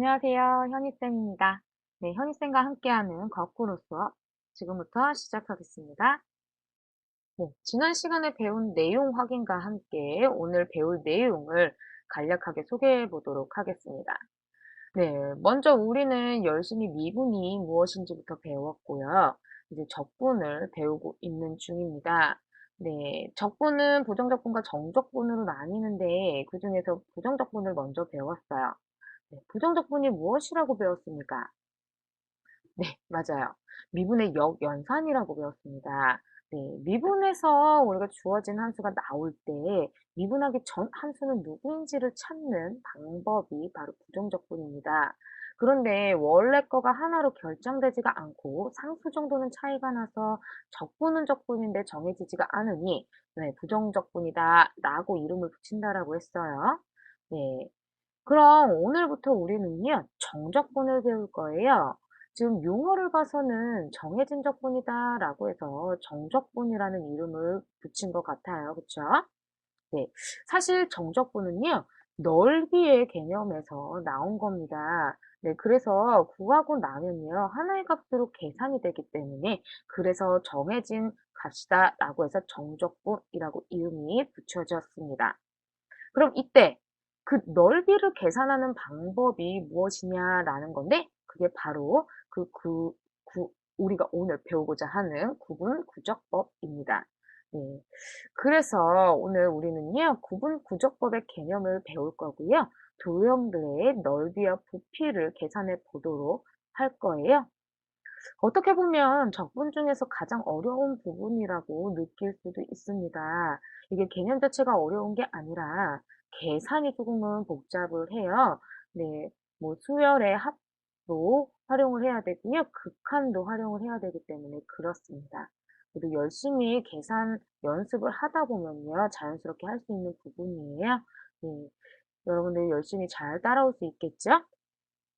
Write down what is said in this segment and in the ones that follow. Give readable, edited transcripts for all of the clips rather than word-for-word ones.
안녕하세요. 현희쌤입니다. 네, 현희쌤과 함께하는 거꾸로 수업 지금부터 시작하겠습니다. 네, 지난 시간에 배운 내용 확인과 함께 오늘 배울 내용을 간략하게 소개해 보도록 하겠습니다. 네, 먼저 우리는 열심히 미분이 무엇인지부터 배웠고요. 이제 적분을 배우고 있는 중입니다. 네, 적분은 부정적분과 정적분으로 나뉘는데 그중에서 부정적분을 먼저 배웠어요. 네, 부정적분이 무엇이라고 배웠습니까? 네, 맞아요. 미분의 역연산이라고 배웠습니다. 네, 미분에서 우리가 주어진 한수가 나올 때 미분하기 전 한수는 누구인지를 찾는 방법이 바로 부정적분입니다. 그런데 원래 거가 하나로 결정되지가 않고 상수 정도는 차이가 나서 적분은 적분인데 정해지지가 않으니 네, 부정적분이다 라고 이름을 붙인다라고 했어요. 네, 그럼 오늘부터 우리는요, 정적분을 배울 거예요. 지금 용어를 봐서는 정해진 적분이다라고 해서 정적분이라는 이름을 붙인 것 같아요. 그쵸? 네. 사실 정적분은요, 넓이의 개념에서 나온 겁니다. 네, 그래서 구하고 나면요, 하나의 값으로 계산이 되기 때문에 그래서 정해진 값이다라고 해서 정적분이라고 이름이 붙여졌습니다. 그럼 이때 그 넓이를 계산하는 방법이 무엇이냐라는 건데 그게 바로 우리가 오늘 배우고자 하는 구분구적법입니다. 네. 그래서 오늘 우리는요, 구분구적법의 개념을 배울 거고요. 도형들의 넓이와 부피를 계산해 보도록 할 거예요. 어떻게 보면 적분 중에서 가장 어려운 부분이라고 느낄 수도 있습니다. 이게 개념 자체가 어려운 게 아니라 계산이 조금은 복잡을 해요. 네, 뭐 수열의 합도 활용을 해야 되고요. 극한도 활용을 해야 되기 때문에 그렇습니다. 그래도 열심히 계산 연습을 하다 보면요. 자연스럽게 할 수 있는 부분이에요. 네, 여러분들 열심히 잘 따라올 수 있겠죠?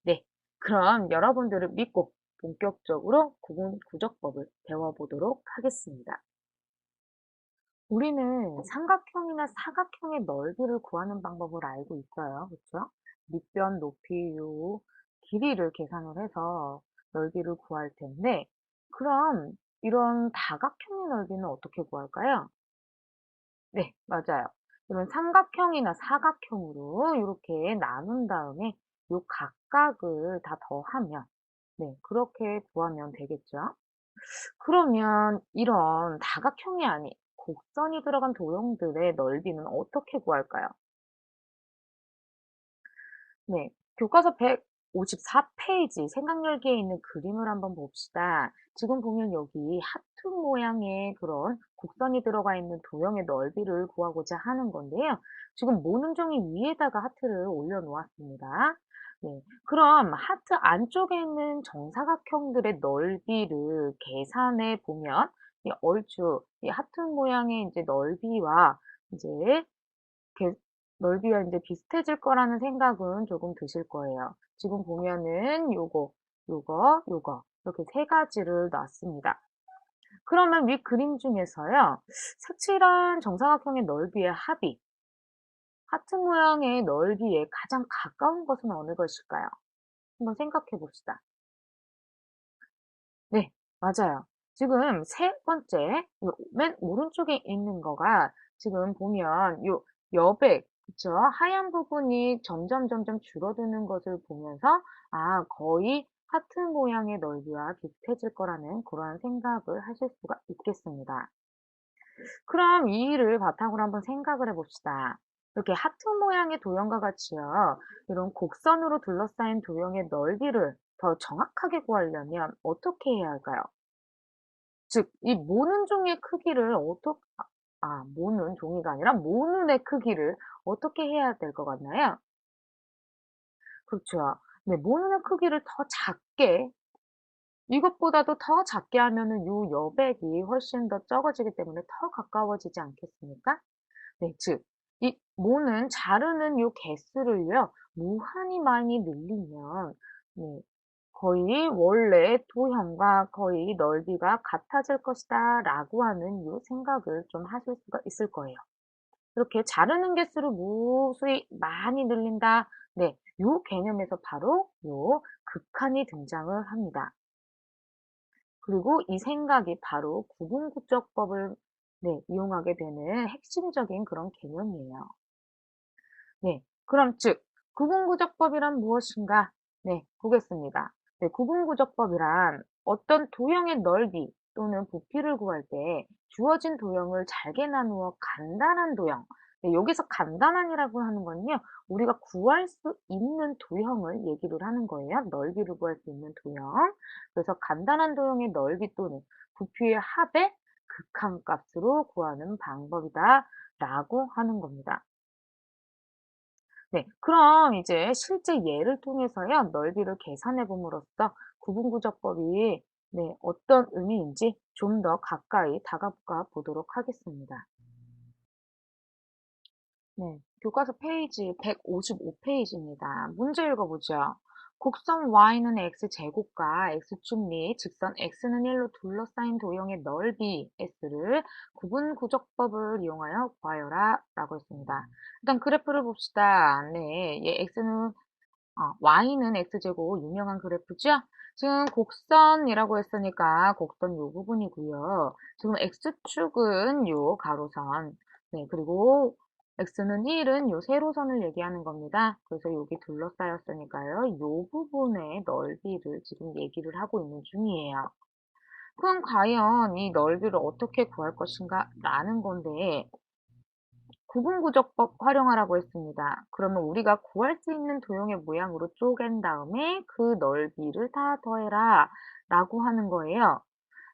네, 그럼 여러분들을 믿고 본격적으로 구분구적법을 배워보도록 하겠습니다. 우리는 삼각형이나 사각형의 넓이를 구하는 방법을 알고 있어요. 그렇죠? 밑변, 높이, 요 길이를 계산을 해서 넓이를 구할 텐데 그럼 이런 다각형의 넓이는 어떻게 구할까요? 네, 맞아요. 그러면 삼각형이나 사각형으로 이렇게 나눈 다음에 요 각각을 다 더하면 네, 그렇게 구하면 되겠죠. 그러면 이런 다각형이 아닌 곡선이 들어간 도형들의 넓이는 어떻게 구할까요? 네, 교과서 154페이지 생각열기에 있는 그림을 한번 봅시다. 지금 보면 여기 하트 모양의 그런 곡선이 들어가 있는 도형의 넓이를 구하고자 하는 건데요. 지금 모는 종이 위에다가 하트를 올려놓았습니다. 네, 그럼 하트 안쪽에 있는 정사각형들의 넓이를 계산해 보면 얼추 이 하트 모양의 이제 넓이와 이제 이렇게 넓이가 이제 비슷해질 거라는 생각은 조금 드실 거예요. 지금 보면은 요거 이렇게 세 가지를 놨습니다. 그러면 윗 그림 중에서요. 색칠한 정사각형의 넓이의 합이 하트 모양의 넓이에 가장 가까운 것은 어느 것일까요? 한번 생각해 봅시다. 네, 맞아요. 지금 세 번째, 맨 오른쪽에 있는 거가 지금 보면 요 여백, 그쵸? 하얀 부분이 점점 줄어드는 것을 보면서 아, 거의 하트 모양의 넓이와 비슷해질 거라는 그러한 생각을 하실 수가 있겠습니다. 그럼 이 일을 바탕으로 한번 생각을 해봅시다. 이렇게 하트 모양의 도형과 같이요. 이런 곡선으로 둘러싸인 도형의 넓이를 더 정확하게 구하려면 어떻게 해야 할까요? 즉, 이 모는 종의 크기를 모는 종이가 아니라 모눈의 크기를 어떻게 해야 될 것 같나요? 그렇죠. 네, 모눈의 크기를 더 작게, 이것보다도 더 작게 하면은 요 여백이 훨씬 더 적어지기 때문에 더 가까워지지 않겠습니까? 네, 즉, 이 모는 자르는 요 개수를요, 무한히 많이 늘리면, 네, 거의 원래 도형과 거의 넓이가 같아질 것이다 라고 하는 요 생각을 좀 하실 수가 있을 거예요. 이렇게 자르는 개수를 무수히 많이 늘린다. 네, 요 개념에서 바로 요 극한이 등장을 합니다. 그리고 이 생각이 바로 구분구조법을 이용하게 되는 핵심적인 그런 개념이에요. 네, 그럼 즉 구분구조법이란 무엇인가? 네, 보겠습니다. 네, 구분구조법이란 어떤 도형의 넓이 또는 부피를 구할 때 주어진 도형을 잘게 나누어 간단한 도형, 네, 여기서 간단한이라고 하는 건요, 우리가 구할 수 있는 도형을 얘기를 하는 거예요. 넓이를 구할 수 있는 도형. 그래서 간단한 도형의 넓이 또는 부피의 합의 극한값으로 구하는 방법이다 라고 하는 겁니다. 네, 그럼 이제 실제 예를 통해서요, 넓이를 계산해 봄으로써 구분구조법이 어떤 의미인지 좀 더 가까이 다가가 보도록 하겠습니다. 네, 교과서 페이지 155페이지입니다. 문제 읽어보죠. 곡선 y는 x제곱과 x축 및 직선 x는 1로 둘러싸인 도형의 넓이 s를 구분구조법을 이용하여 구하여라 라고 했습니다. 일단 그래프를 봅시다. 네, x는 y는 x제곱 유명한 그래프죠? 지금 곡선이라고 했으니까 곡선 요 부분이고요. 지금 x축은 요 가로선, 네, 그리고 x는 1은 요 세로선을 얘기하는 겁니다. 그래서 여기 둘러싸였으니까요. 요 부분의 넓이를 지금 얘기를 하고 있는 중이에요. 그럼 과연 이 넓이를 어떻게 구할 것인가 라는 건데, 구분구조법 활용하라고 했습니다. 그러면 우리가 구할 수 있는 도형의 모양으로 쪼갠 다음에 그 넓이를 다 더해라 라고 하는 거예요.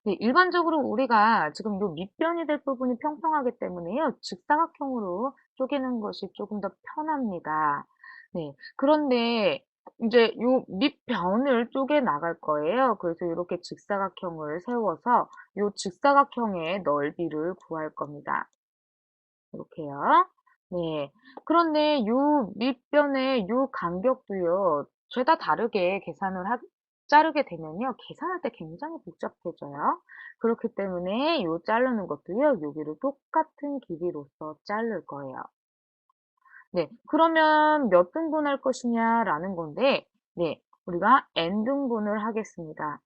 네, 일반적으로 우리가 지금 요 밑변이 될 부분이 평평하기 때문에요. 직사각형으로 쪼개는 것이 조금 더 편합니다. 네, 그런데 이제 요 밑변을 쪼개 나갈 거예요. 그래서 이렇게 직사각형을 세워서 요 직사각형의 넓이를 구할 겁니다. 이렇게요. 네. 그런데 요 밑변의 요 간격도요, 죄다 다르게 자르게 되면요, 계산할 때 굉장히 복잡해져요. 그렇기 때문에 요 자르는 것도요, 여기를 똑같은 길이로서 자를 거예요. 네. 그러면 몇 등분할 것이냐라는 건데, 네. 우리가 n등분을 하겠습니다.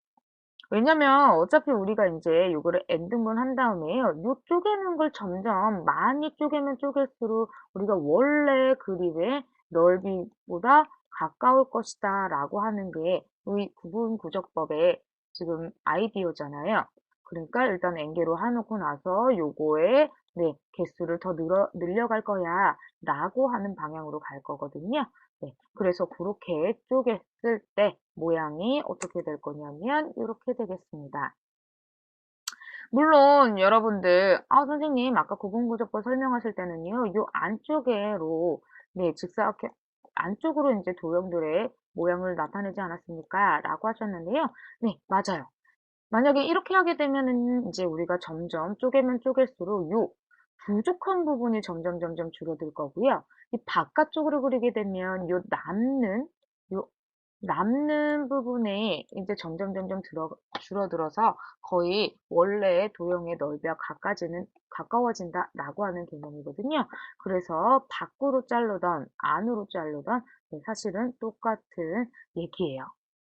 왜냐면 어차피 우리가 이제 요거를 n등분 한 다음에요. 요 쪼개는 걸 점점 많이 쪼개면 쪼갤수록 우리가 원래 그림의 넓이보다 가까울 것이다 라고 하는 게 이 구분구조법의 지금 아이디어잖아요. 그러니까 일단 n개로 해놓고 나서 요거에 개수를 더 늘려갈 거야 라고 하는 방향으로 갈 거거든요. 네, 그래서 그렇게 쪼갰을 때 모양이 어떻게 될 거냐면 이렇게 되겠습니다. 물론 여러분들 선생님 아까 구분구조법 설명하실 때는요, 요 안쪽으로 직사각형 안쪽으로 이제 도형들의 모양을 나타내지 않았습니까? 라고 하셨는데요. 네, 맞아요. 만약에 이렇게 하게 되면은 이제 우리가 점점 쪼개면 쪼갤수록 요 부족한 부분이 점점 줄어들 거고요. 이 바깥쪽으로 그리게 되면 요 남는 부분에 이제 점점 줄어들어서 거의 원래의 도형의 넓이와 가까워진다라고 하는 개념이거든요. 그래서 밖으로 자르던 안으로 자르던 사실은 똑같은 얘기예요.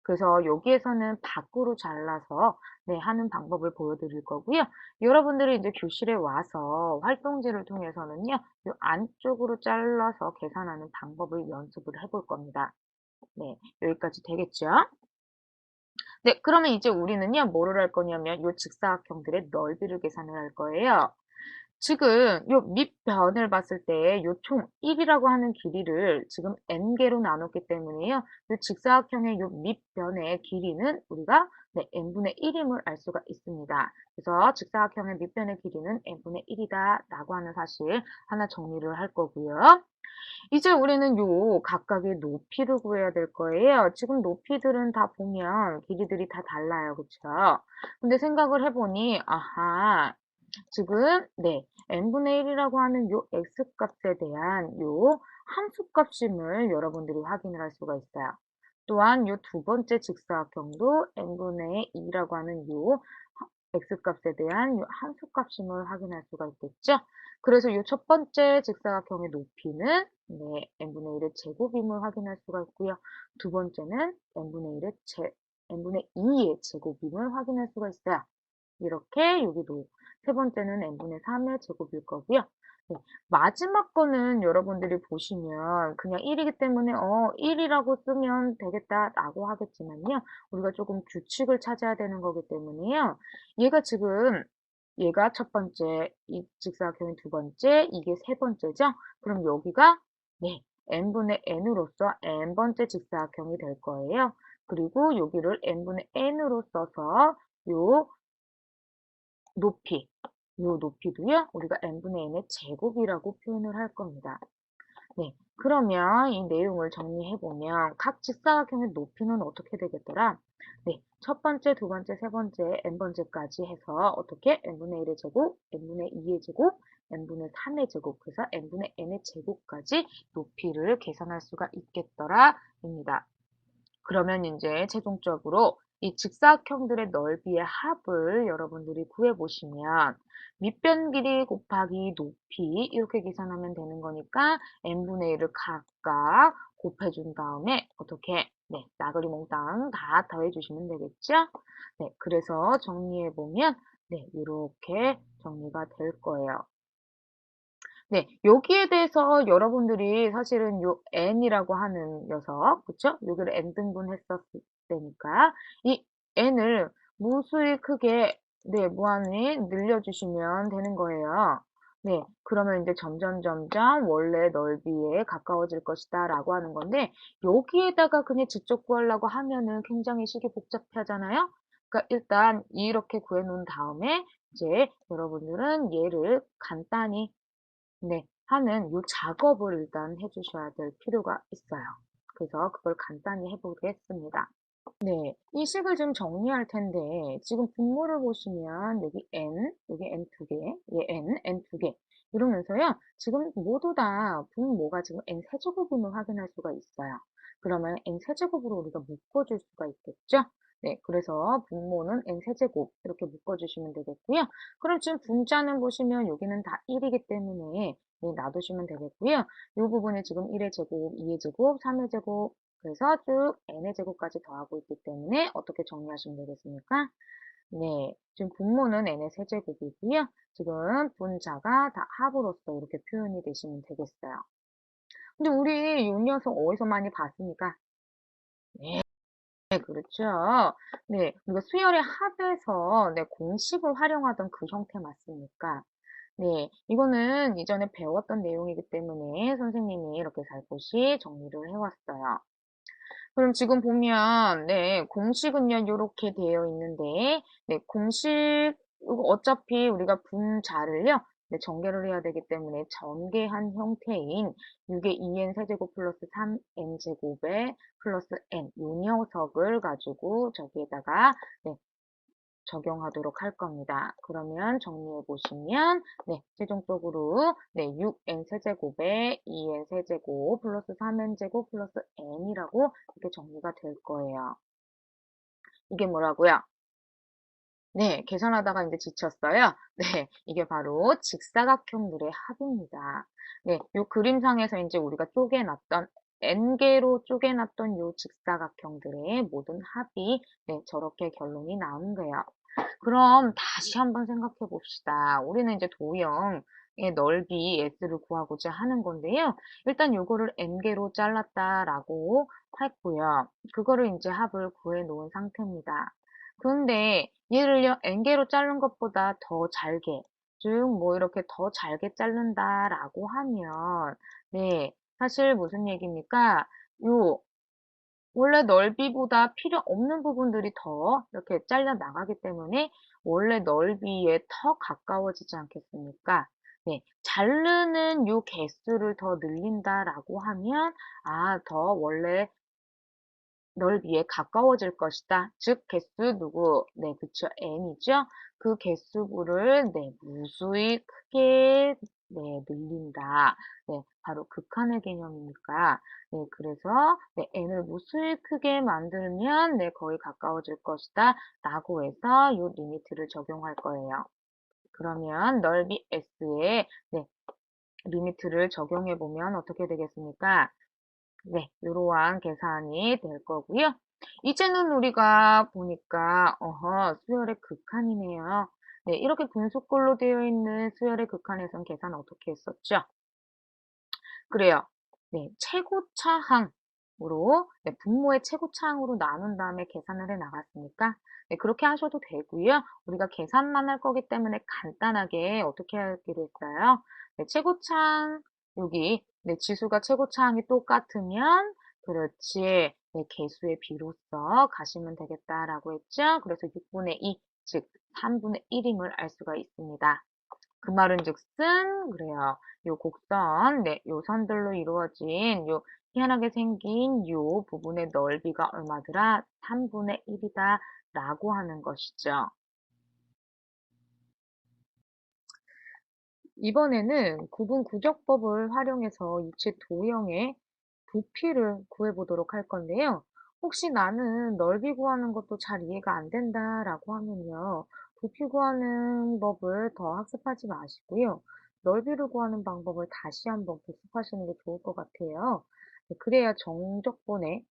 그래서 여기에서는 밖으로 잘라서 하는 방법을 보여드릴 거고요. 여러분들이 이제 교실에 와서 활동지를 통해서는요, 이 안쪽으로 잘라서 계산하는 방법을 연습을 해볼 겁니다. 네, 여기까지 되겠죠? 네, 그러면 이제 우리는요, 뭐를 할 거냐면, 이 직사각형들의 넓이를 계산을 할 거예요. 지금 요 밑변을 봤을 때 요 총 1이라고 하는 길이를 지금 n개로 나눴기 때문에요. 요 직사각형의 요 밑변의 길이는 우리가 n분의 1임을 알 수가 있습니다. 그래서 직사각형의 밑변의 길이는 n분의 1이다 라고 하는 사실 하나 정리를 할 거고요. 이제 우리는 요 각각의 높이를 구해야 될 거예요. 지금 높이들은 다 보면 길이들이 다 달라요. 그쵸? 근데 생각을 해보니, 아하, 지금, n분의 1이라고 하는 요 x값에 대한 요 함수값임을 여러분들이 확인을 할 수가 있어요. 또한 요 두 번째 직사각형도 n분의 2라고 하는 요 x값에 대한 요 함수값임을 확인할 수가 있겠죠. 그래서 요 첫 번째 직사각형의 높이는 네, n분의 1의 제곱임을 확인할 수가 있고요. 두 번째는 n분의 2의 제곱임을 확인할 수가 있어요. 이렇게 여기도 세 번째는 n분의 3의 제곱일 거고요. 네, 마지막 거는 여러분들이 보시면 그냥 1이기 때문에 1이라고 쓰면 되겠다라고 하겠지만요. 우리가 조금 규칙을 찾아야 되는 거기 때문에요. 얘가 지금 얘가 첫 번째, 이 직사각형이 두 번째, 이게 세 번째죠? 그럼 여기가 네, n분의 n으로서 n번째 직사각형이 될 거예요. 그리고 여기를 n분의 n으로 써서 요 높이, 요 높이도요, 우리가 n분의 n의 제곱이라고 표현을 할 겁니다. 네, 그러면 이 내용을 정리해보면 각 직사각형의 높이는 어떻게 되겠더라? 네, 첫 번째, 두 번째, 세 번째, n번째까지 해서 어떻게 n분의 1의 제곱, n분의 2의 제곱, n분의 3의 제곱, 그래서 n분의 n의 제곱까지 높이를 계산할 수가 있겠더라 입니다. 그러면 이제 최종적으로 이 직사각형들의 넓이의 합을 여러분들이 구해보시면 밑변 길이 곱하기 높이 이렇게 계산하면 되는 거니까 n분의 1을 각각 곱해준 다음에 어떻게 네, 나그리 몽땅 다 더해주시면 되겠죠? 네, 그래서 정리해보면 네, 이렇게 정리가 될 거예요. 네, 여기에 대해서 여러분들이 사실은 요 n이라고 하는 녀석, 그쵸? 여기를 n 등분했었을 때니까 이 n을 무수히 크게 네, 무한히 늘려주시면 되는 거예요. 네, 그러면 이제 점점 원래 넓이에 가까워질 것이다 라고 하는 건데 여기에다가 그냥 직접 구하려고 하면은 굉장히 식이 복잡하잖아요. 그러니까 일단 이렇게 구해놓은 다음에 이제 여러분들은 얘를 간단히 네, 하는 요 작업을 일단 해주셔야 될 필요가 있어요. 그래서 그걸 간단히 해보겠습니다. 네, 이 식을 좀 정리할 텐데, 지금 분모를 보시면 여기 n, 여기 n 두 개, 얘 n 두 개. 이러면서요, 지금 모두 다 분모가 지금 n 세제곱임을 확인할 수가 있어요. 그러면 n 세제곱으로 우리가 묶어줄 수가 있겠죠? 네, 그래서 분모는 n 세제곱 이렇게 묶어주시면 되겠고요. 그럼 지금 분자는 보시면 여기는 다 1이기 때문에 네, 놔두시면 되겠고요. 이 부분에 지금 1의 제곱, 2의 제곱, 3의 제곱, 그래서 쭉 n의 제곱까지 더하고 있기 때문에 어떻게 정리하시면 되겠습니까? 네, 지금 분모는 n의 세제곱이고요. 지금 분자가 다 합으로서 이렇게 표현이 되시면 되겠어요. 근데 우리 이 녀석 어디서 많이 봤습니까? 네, 그렇죠. 네, 우리가 수열의 합에서 네, 공식을 활용하던 그 형태 맞습니까? 네, 이거는 이전에 배웠던 내용이기 때문에 선생님이 이렇게 살포시 정리를 해왔어요. 그럼 지금 보면, 네, 공식은요, 이렇게 되어 있는데, 네, 공식, 이거 어차피 우리가 분자를요, 네, 전개를 해야 되기 때문에 전개한 형태인 6의 2n 세제곱 플러스 3n 제곱에 플러스 n, 요 녀석을 가지고 저기에다가, 네, 적용하도록 할 겁니다. 그러면 정리해 보시면 네, 최종적으로 네, 6n 세제곱에 2n 세제곱 플러스 3n 제곱 플러스 n이라고 이렇게 정리가 될 거예요. 이게 뭐라고요? 네, 계산하다가 이제 지쳤어요. 네, 이게 바로 직사각형들의 합입니다. 네, 요 그림상에서 이제 우리가 쪼개놨던 n개로 쪼개놨던 요 직사각형들의 모든 합이 네, 저렇게 결론이 나오는 거예요. 그럼 다시 한번 생각해 봅시다. 우리는 이제 도형의 넓이 s를 구하고자 하는 건데요. 일단 요거를 n개로 잘랐다라고 했고요. 그거를 이제 합을 구해 놓은 상태입니다. 그런데 얘를요, n개로 자른 것보다 더 잘게, 즉, 뭐 이렇게 더 잘게 자른다라고 하면, 네, 사실 무슨 얘기입니까? 요 원래 넓이보다 필요 없는 부분들이 더 이렇게 잘려 나가기 때문에 원래 넓이에 더 가까워지지 않겠습니까? 네, 자르는 요 개수를 더 늘린다라고 하면 더 원래 넓이에 가까워질 것이다. 즉 개수 누구? 네, 그쵸. n이죠. 그 개수를 네, 무수히 크게 네, 늘린다. 네, 바로 극한의 개념이니까. 네, 그래서 네, n을 무수히 크게 만들면 네, 거의 가까워질 것이다. 라고 해서 이 리미트를 적용할 거예요. 그러면 넓이 S에 네, 리미트를 적용해 보면 어떻게 되겠습니까? 네, 이러한 계산이 될 거고요. 이제는 우리가 보니까 수열의 극한이네요. 네, 이렇게 분수꼴로 되어 있는 수열의 극한에선 계산 어떻게 했었죠? 그래요. 네, 최고차항으로 분모의 최고차항으로 나눈 다음에 계산을 해 나갔으니까 네, 그렇게 하셔도 되고요. 우리가 계산만 할 거기 때문에 간단하게 어떻게 하기로 했어요? 네, 최고차항 여기 네, 지수가 최고차항이 똑같으면 그렇지. 네, 개수의 비로써 가시면 되겠다라고 했죠. 그래서 6분의 2, 즉 3분의 1임을 알 수가 있습니다. 그 말은즉슨 그래요. 요 곡선, 네, 요 선들로 이루어진 요 희한하게 생긴 요 부분의 넓이가 얼마더라? 3분의 1이다 라고 하는 것이죠. 이번에는 구분구적법을 활용해서 유체 도형의 부피를 구해보도록 할 건데요. 혹시 나는 넓이 구하는 것도 잘 이해가 안 된다라고 하면요. 부피 구하는 법을 더 학습하지 마시고요. 넓이를 구하는 방법을 다시 한번 복습하시는 게 좋을 것 같아요. 네, 그래야 정적분의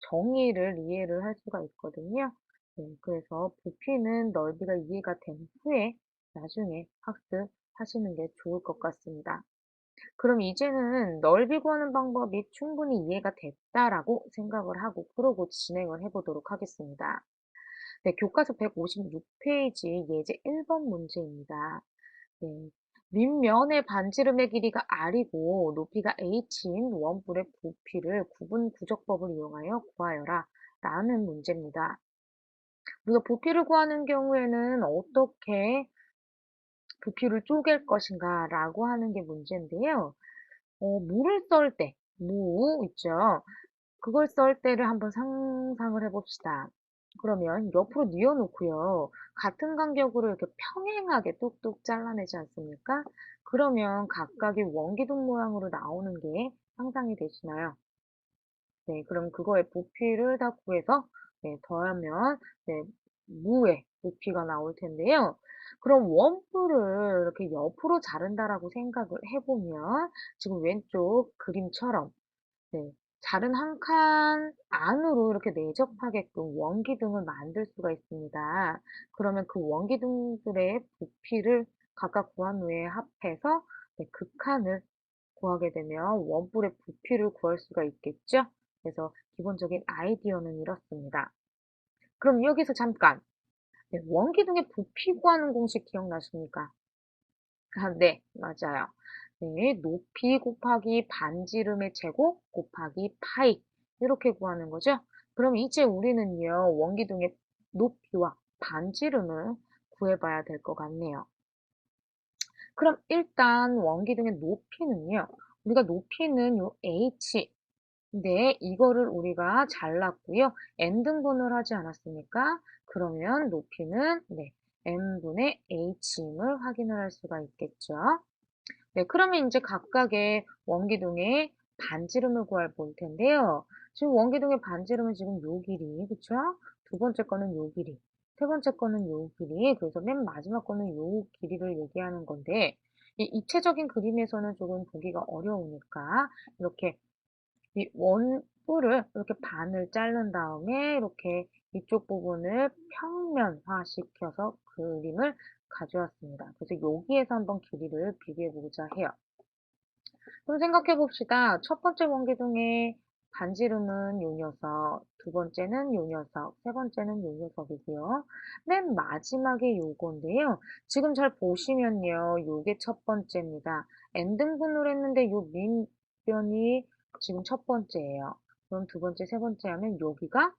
정의를 이해를 할 수가 있거든요. 네, 그래서 부피는 넓이가 이해가 된 후에 나중에 학습하시는 게 좋을 것 같습니다. 그럼 이제는 넓이 구하는 방법이 충분히 이해가 됐다라고 생각을 하고 그러고 진행을 해보도록 하겠습니다. 네, 교과서 156페이지 예제 1번 문제입니다. 네, 밑면의 반지름의 길이가 r이고 높이가 h인 원뿔의 부피를 구분구적법을 이용하여 구하여라 라는 문제입니다. 우리가 부피를 구하는 경우에는 어떻게 부피를 쪼갤 것인가 라고 하는 게 문제인데요. 무를 썰 때, 무 있죠? 그걸 썰 때를 한번 상상을 해봅시다. 그러면 옆으로 뉘어놓고요. 같은 간격으로 이렇게 평행하게 뚝뚝 잘라내지 않습니까? 그러면 각각의 원기둥 모양으로 나오는 게 상상이 되시나요? 네, 그럼 그거의 부피를 다 구해서 네, 더하면 네, 무의 부피가 나올 텐데요. 그럼 원뿔을 이렇게 옆으로 자른다라고 생각을 해보면 지금 왼쪽 그림처럼 네, 자른 한 칸 안으로 이렇게 내접하게끔 원기둥을 만들 수가 있습니다. 그러면 그 원기둥들의 부피를 각각 구한 후에 합해서 네, 극한을 구하게 되면 원뿔의 부피를 구할 수가 있겠죠? 그래서 기본적인 아이디어는 이렇습니다. 그럼 여기서 잠깐 네, 원기둥의 부피 구하는 공식 기억나십니까? 아, 네, 맞아요. 네, 높이 곱하기 반지름의 제곱 곱하기 파이 이렇게 구하는 거죠. 그럼 이제 우리는요, 원기둥의 높이와 반지름을 구해봐야 될 것 같네요. 그럼 일단 원기둥의 높이는요, 우리가 높이는 요 h, 네, 이거를 우리가 잘랐고요. n등분을 하지 않았습니까? 그러면 높이는 네, n분의 h임을 확인을 할 수가 있겠죠. 네, 그러면 이제 각각의 원기둥의 반지름을 구할 볼 텐데요. 지금 원기둥의 반지름은 지금 요 길이, 그쵸? 두 번째 거는 요 길이, 세 번째 거는 요 길이, 그래서 맨 마지막 거는 요 길이를 얘기하는 건데, 이 입체적인 그림에서는 조금 보기가 어려우니까, 이렇게 이 원뿔을 이렇게 반을 자른 다음에 이렇게 이쪽 부분을 평면화 시켜서 그림을 가져왔습니다. 그래서 여기에서 한번 길이를 비교해 보고자 해요. 그럼 생각해 봅시다. 첫 번째 원기둥의 반지름은 요 녀석, 두 번째는 요 녀석, 세 번째는 요 녀석이고요. 맨 마지막에 요건데요. 지금 잘 보시면요. 요게 첫 번째입니다. n등분을 했는데 요 밑변이 지금 첫 번째예요. 그럼 두 번째, 세 번째 하면 여기가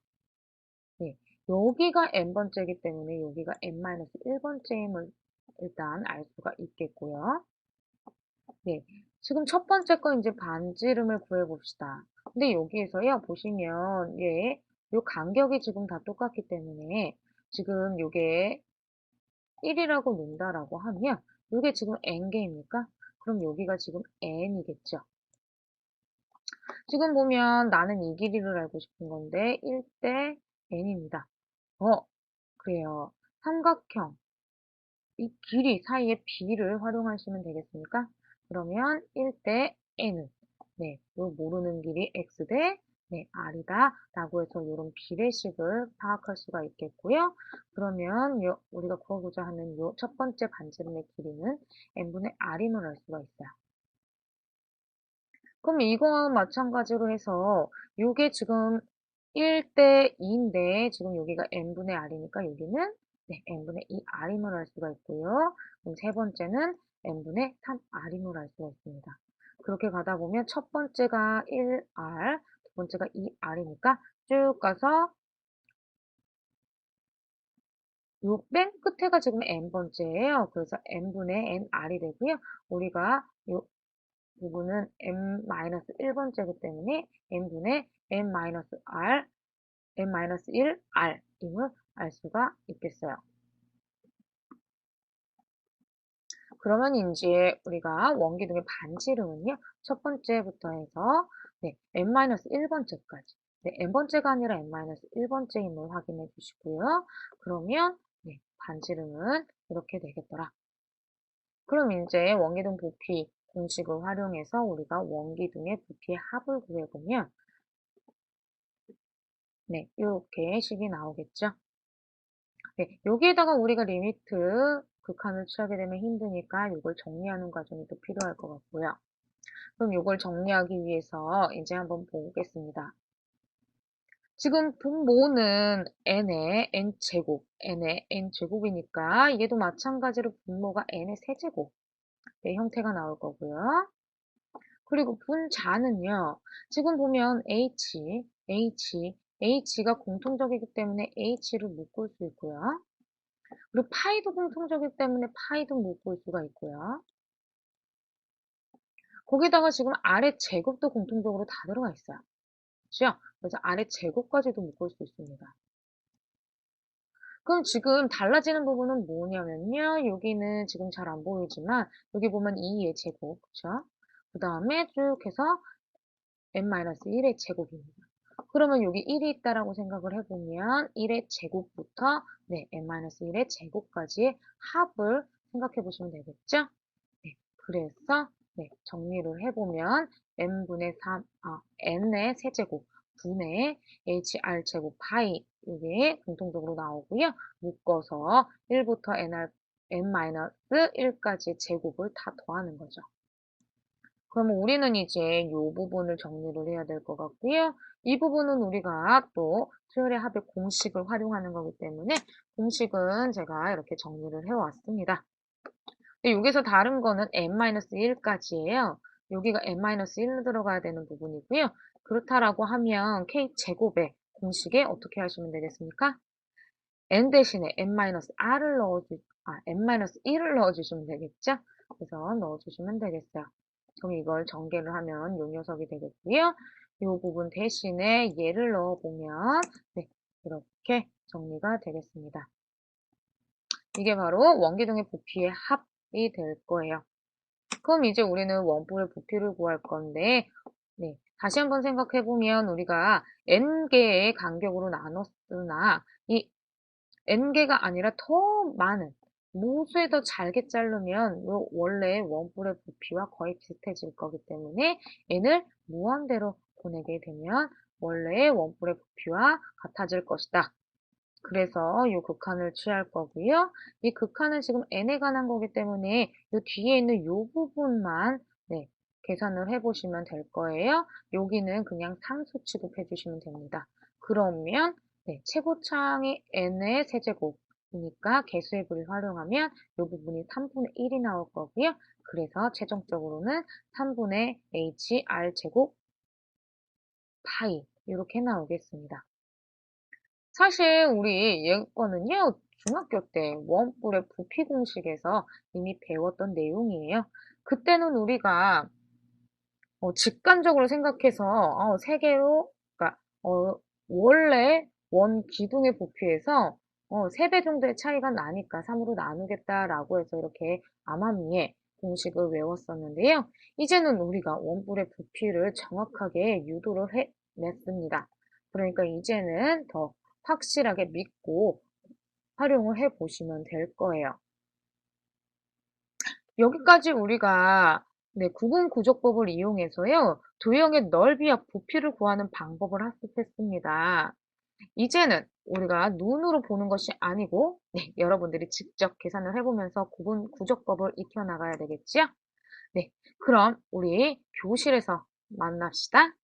네, 여기가 n번째이기 때문에 여기가 n-1번째임을 일단 알 수가 있겠고요. 네. 지금 첫 번째 거 이제 반지름을 구해봅시다. 근데 여기에서요, 보시면, 예, 요 간격이 지금 다 똑같기 때문에, 지금 요게 1이라고 놓는다라고 하면, 요게 지금 n개입니까? 그럼 여기가 지금 n이겠죠. 지금 보면 나는 이 길이를 알고 싶은 건데, 1대 n입니다. 그래요. 삼각형, 이 길이 사이에 b를 활용하시면 되겠습니까? 그러면 1대 n은 요 모르는 길이 x 대 r이다 라고 해서 이런 비례식을 파악할 수가 있겠고요. 그러면 우리가 구하고자 하는 요 첫 번째 반지름의 길이는 n분의 r임을 알 수가 있어요. 그럼 이거와 마찬가지로 해서 요게 지금 1대 2인데 지금 여기가 n분의 r이니까 여기는 n분의 2r임을 알 수가 있고요. 그럼 세 번째는 n분의 3r임을 알 수가 있습니다. 그렇게 가다 보면 첫 번째가 1r, 두 번째가 2r이니까 쭉 가서 요 맨 끝에가 지금 n번째예요. 그래서 n분의 nr이 되고요. 우리가 요 부분은 n-1번째이기 때문에 n분의 n-r, n-1r임을 알 수가 있겠어요. 그러면 이제 우리가 원기둥의 반지름은요, 첫 번째부터 해서 n-1번째까지 n번째가 아니라 n-1번째임을 확인해 주시고요. 그러면 반지름은 이렇게 되겠더라. 그럼 이제 원기둥 부피 공식을 활용해서 우리가 원기둥의 부피의 합을 구해보면 이렇게 식이 나오겠죠. 여기에다가 우리가 리미트 극한을 취하게 되면 힘드니까 이걸 정리하는 과정이 또 필요할 것 같고요. 그럼 이걸 정리하기 위해서 이제 한번 보겠습니다. 지금 분모는 n의 n제곱, n의 n제곱이니까 얘도 마찬가지로 분모가 n의 세제곱 형태가 나올 거고요. 그리고 분자는요. 지금 보면 H가 공통적이기 때문에 H를 묶을 수 있고요. 그리고 파이도 공통적이기 때문에 파이도 묶을 수가 있고요. 거기다가 지금 아래 제곱도 공통적으로 다 들어가 있어요. 그렇죠? 그래서 아래 제곱까지도 묶을 수 있습니다. 그럼 지금 달라지는 부분은 뭐냐면요. 여기는 지금 잘 안 보이지만 여기 보면 2의 제곱, 그렇죠? 그 다음에 쭉 해서 n-1의 제곱입니다. 그러면 여기 1이 있다라고 생각을 해보면 1의 제곱부터 n-1의 제곱까지의 합을 생각해 보시면 되겠죠? 그래서 정리를 해보면 n분의 3, n의 세제곱 분의 hr제곱 파이 이게 공통적으로 나오고요. 묶어서 1부터 n-1까지 제곱을 다 더하는 거죠. 그러면 우리는 이제 이 부분을 정리를 해야 될 것 같고요. 이 부분은 우리가 또 수열의 합의 공식을 활용하는 거기 때문에 공식은 제가 이렇게 정리를 해왔습니다. 여기서 다른 거는 n-1까지예요. 여기가 n-1 들어가야 되는 부분이고요. 그렇다라고 하면 k제곱의 공식에 어떻게 하시면 되겠습니까? n 대신에 n-1을 넣어주시면 되겠죠? 그래서 넣어주시면 되겠어요. 그럼 이걸 전개를 하면 요 녀석이 되겠고요. 이 부분 대신에 얘를 넣어보면 이렇게 정리가 되겠습니다. 이게 바로 원기둥의 부피의 합이 될 거예요. 그럼 이제 우리는 원뿔의 부피를 구할 건데 다시 한번 생각해보면 우리가 n개의 간격으로 나눴으나 이 n개가 아니라 더 많은 모수에 더 잘게 자르면 요 원래 원뿔의 부피와 거의 비슷해질 거기 때문에 n을 무한대로 보내게 되면 원래의 원뿔의 부피와 같아질 것이다. 그래서 이 극한을 취할 거고요. 이 극한은 지금 n에 관한 거기 때문에 이 뒤에 있는 이 부분만 계산을 해보시면 될 거예요. 여기는 그냥 상수 취급해 주시면 됩니다. 그러면 최고차항이 n의 세제곱이니까 개수의 부를 활용하면 이 부분이 3분의 1이 나올 거고요. 그래서 최종적으로는 3분의 hr 제곱 파이 이렇게 나오겠습니다. 사실 우리 얘거는요, 중학교 때 원뿔의 부피 공식에서 이미 배웠던 내용이에요. 그때는 우리가 직관적으로 생각해서 세 개로, 그러니까 원래 원 기둥의 부피에서 3배 정도의 차이가 나니까 3으로 나누겠다라고 해서 이렇게 암암리에 공식을 외웠었는데요. 이제는 우리가 원뿔의 부피를 정확하게 유도를 해냈습니다. 그러니까 이제는 더 확실하게 믿고 활용을 해 보시면 될 거예요. 여기까지 우리가 네, 구분구조법을 이용해서요, 도형의 넓이와 부피를 구하는 방법을 학습했습니다. 이제는 우리가 눈으로 보는 것이 아니고, 네, 여러분들이 직접 계산을 해보면서 구분구조법을 익혀나가야 되겠지요? 네, 그럼 우리 교실에서 만납시다.